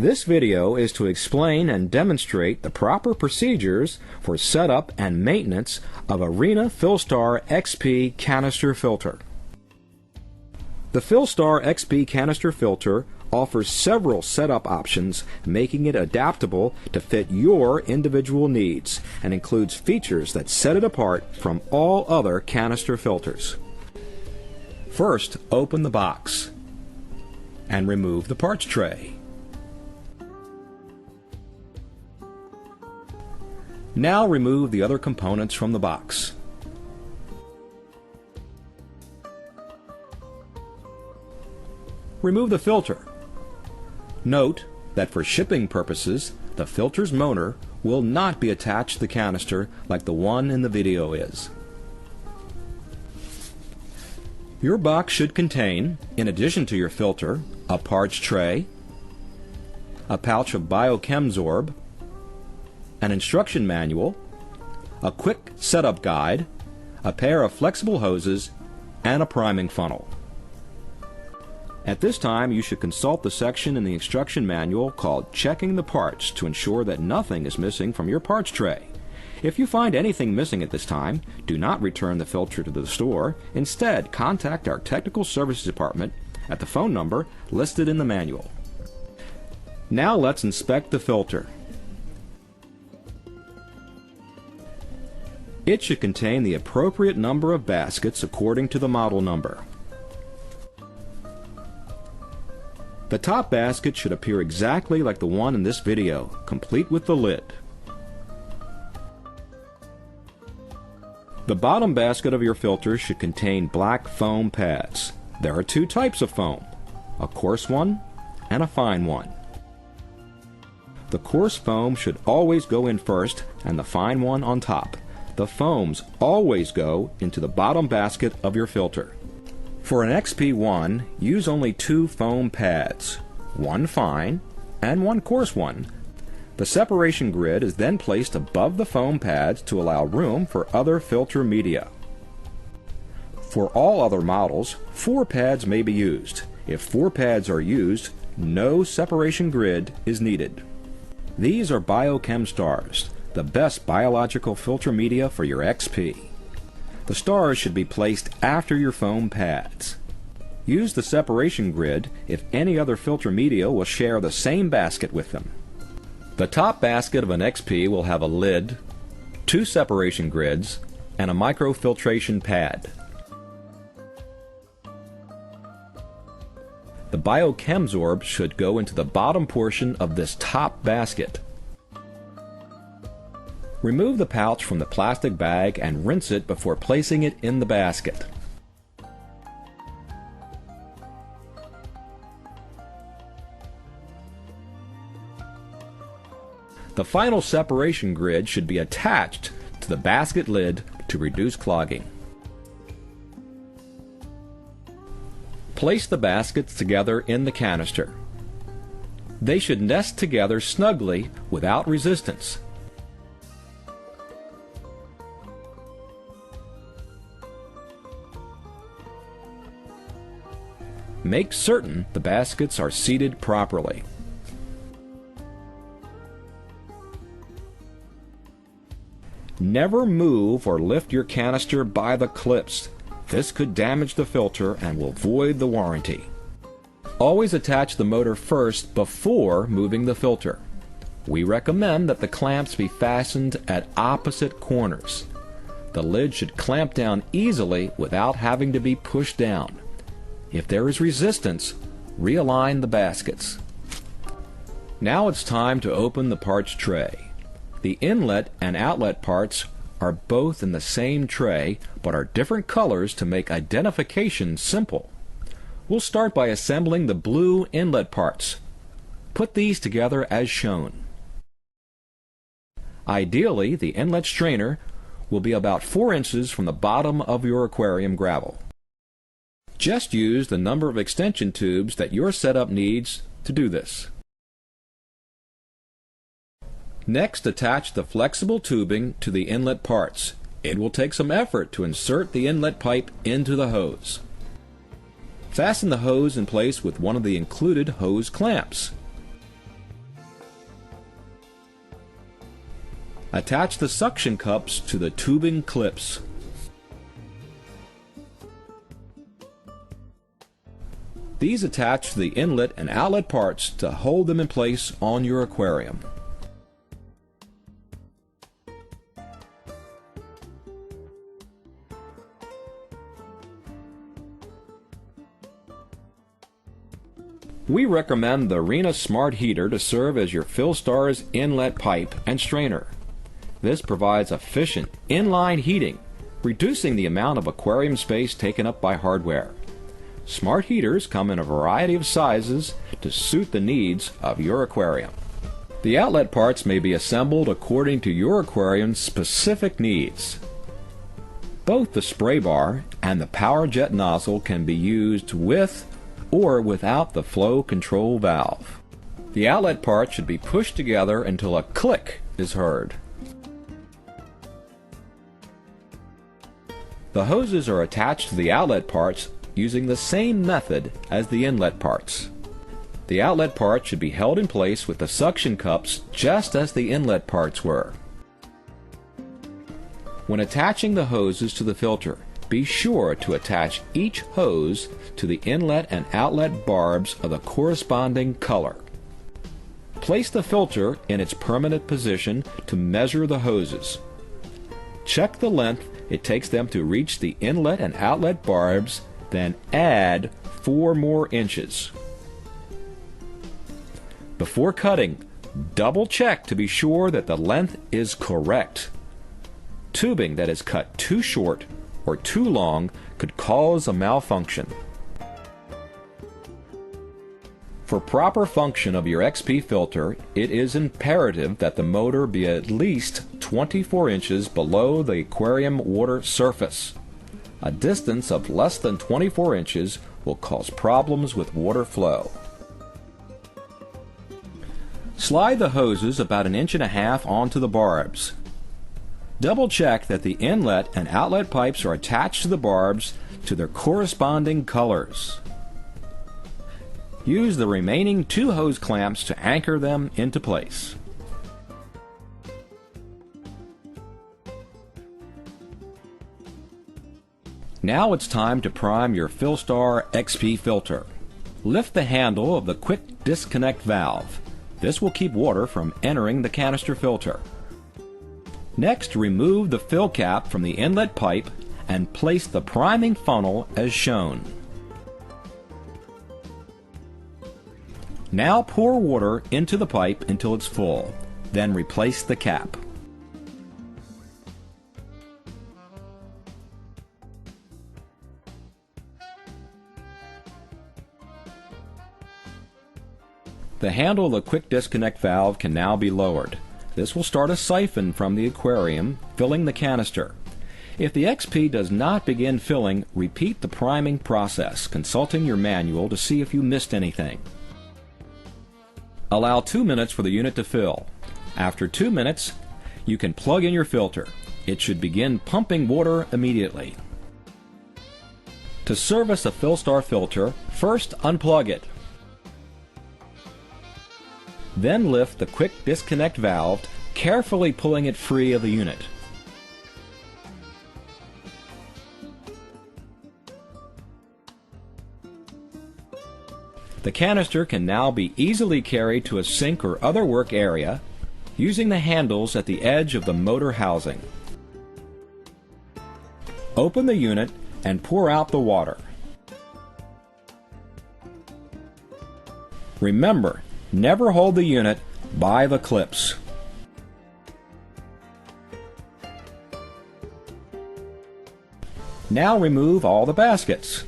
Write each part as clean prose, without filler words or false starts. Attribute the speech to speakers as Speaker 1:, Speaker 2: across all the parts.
Speaker 1: This video is to explain and demonstrate the proper procedures for setup and maintenance of Arena FilStar XP canister filter. The FilStar XP canister filter offers several setup options, making it adaptable to fit your individual needs, and includes features that set it apart from all other canister filters. First, open the box and remove the parts tray. Now remove the other components from the box. Remove the filter. Note that for shipping purposes, the filter's motor will not be attached to the canister like the one in the video is. Your box should contain, in addition to your filter, a parts tray, a pouch of BioChemSorb, an instruction manual, a quick setup guide, a pair of flexible hoses, and a priming funnel. At this time, you should consult the section in the instruction manual called Checking the Parts to ensure that nothing is missing from your parts tray. If you find anything missing at this time, do not return the filter to the store. Instead, contact our technical services department at the phone number listed in the manual. Now let's inspect the filter. It should contain the appropriate number of baskets according to the model number. The top basket should appear exactly like the one in this video, complete with the lid. The bottom basket of your filter should contain black foam pads. There are two types of foam, a coarse one and a fine one. The coarse foam should always go in first and the fine one on top. The foams always go into the bottom basket of your filter. For an XP1, use only two foam pads, one fine and one coarse one. The separation grid is then placed above the foam pads to allow room for other filter media. For all other models, 4 pads may be used. If 4 pads are used, no separation grid is needed. These are BioChemStars, the best biological filter media for your XP. The stars should be placed after your foam pads. Use the separation grid if any other filter media will share the same basket with them. The top basket of an XP will have a lid, 2 separation grids, and a microfiltration pad. The BioChemSorb should go into the bottom portion of this top basket. Remove the pouch from the plastic bag and rinse it before placing it in the basket. The final separation grid should be attached to the basket lid to reduce clogging. Place the baskets together in the canister. They should nest together snugly without resistance. Make certain the baskets are seated properly. Never move or lift your canister by the clips. This could damage the filter and will void the warranty. Always attach the motor first before moving the filter. We recommend that the clamps be fastened at opposite corners. The lid should clamp down easily without having to be pushed down. If there is resistance, realign the baskets. Now it's time to open the parts tray. The inlet and outlet parts are both in the same tray, but are different colors to make identification simple. We'll start by assembling the blue inlet parts. Put these together as shown. Ideally, the inlet strainer will be about 4 inches from the bottom of your aquarium gravel. Just use the number of extension tubes that your setup needs to do this. Next, attach the flexible tubing to the inlet parts. It will take some effort to insert the inlet pipe into the hose. Fasten the hose in place with one of the included hose clamps. Attach the suction cups to the tubing clips. These attach to the inlet and outlet parts to hold them in place on your aquarium. We recommend the Arena Smart Heater to serve as your FilStar's inlet pipe and strainer. This provides efficient inline heating, reducing the amount of aquarium space taken up by hardware. Smart heaters come in a variety of sizes to suit the needs of your aquarium. The outlet parts may be assembled according to your aquarium's specific needs. Both the spray bar and the power jet nozzle can be used with or without the flow control valve. The outlet part should be pushed together until a click is heard. The hoses are attached to the outlet parts using the same method as the inlet parts. The outlet part should be held in place with the suction cups just as the inlet parts were. When attaching the hoses to the filter, be sure to attach each hose to the inlet and outlet barbs of the corresponding color. Place the filter in its permanent position to measure the hoses. Check the length it takes them to reach the inlet and outlet barbs, then add 4 more inches. Before cutting, double check to be sure that the length is correct. Tubing that is cut too short or too long could cause a malfunction. For proper function of your XP filter, it is imperative that the motor be at least 24 inches below the aquarium water surface. A distance of less than 24 inches will cause problems with water flow. Slide the hoses about 1.5 inches onto the barbs. Double check that the inlet and outlet pipes are attached to the barbs to their corresponding colors. Use the remaining 2 hose clamps to anchor them into place. Now it's time to prime your FilStar XP filter. Lift the handle of the quick disconnect valve. This will keep water from entering the canister filter. Next, remove the fill cap from the inlet pipe and place the priming funnel as shown. Now pour water into the pipe until it's full, then replace the cap. The handle of the quick disconnect valve can now be lowered. This will start a siphon from the aquarium, filling the canister. If the XP does not begin filling, repeat the priming process, consulting your manual to see if you missed anything. Allow 2 minutes for the unit to fill. After 2 minutes, you can plug in your filter. It should begin pumping water immediately. To service a FilStar filter, first unplug it. Then lift the quick disconnect valve, carefully pulling it free of the unit. The canister can now be easily carried to a sink or other work area using the handles at the edge of the motor housing. Open the unit and pour out the water. Remember, never hold the unit by the clips. Now remove all the baskets.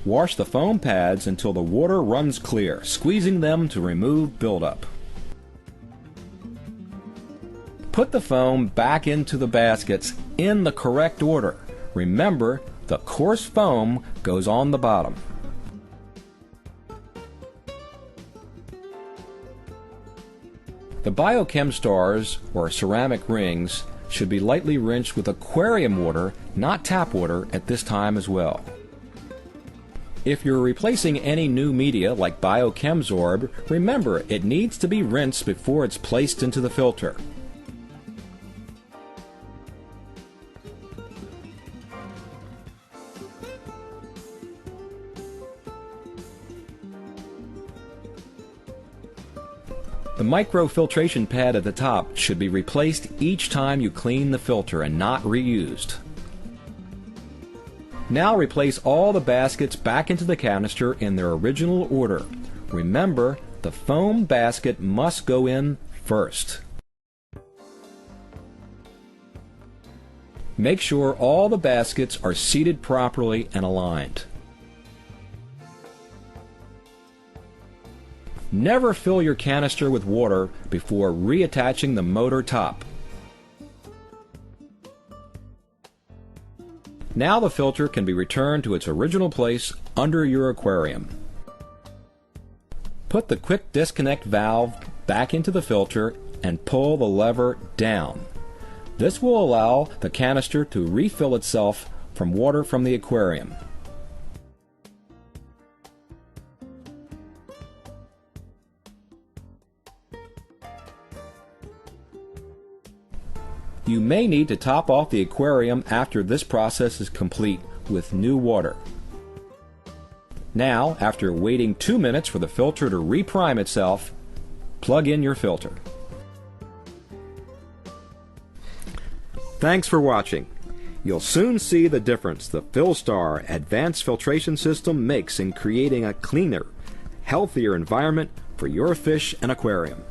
Speaker 1: Wash the foam pads until the water runs clear, squeezing them to remove buildup. Put the foam back into the baskets in the correct order. Remember, the coarse foam goes on the bottom. The Biochem stars, or ceramic rings, should be lightly rinsed with aquarium water, not tap water, at this time as well. If you're replacing any new media like Biochemsorb, remember it needs to be rinsed before it's placed into the filter. The microfiltration pad at the top should be replaced each time you clean the filter and not reused. Now replace all the baskets back into the canister in their original order. Remember, the foam basket must go in first. Make sure all the baskets are seated properly and aligned. Never fill your canister with water before reattaching the motor top. Now the filter can be returned to its original place under your aquarium. Put the quick disconnect valve back into the filter and pull the lever down. This will allow the canister to refill itself from water from the aquarium. You may need to top off the aquarium after this process is complete with new water. Now, after waiting 2 minutes for the filter to reprime itself, plug in your filter. Thanks for watching. You'll soon see the difference the FilStar Advanced Filtration System makes in creating a cleaner, healthier environment for your fish and aquarium.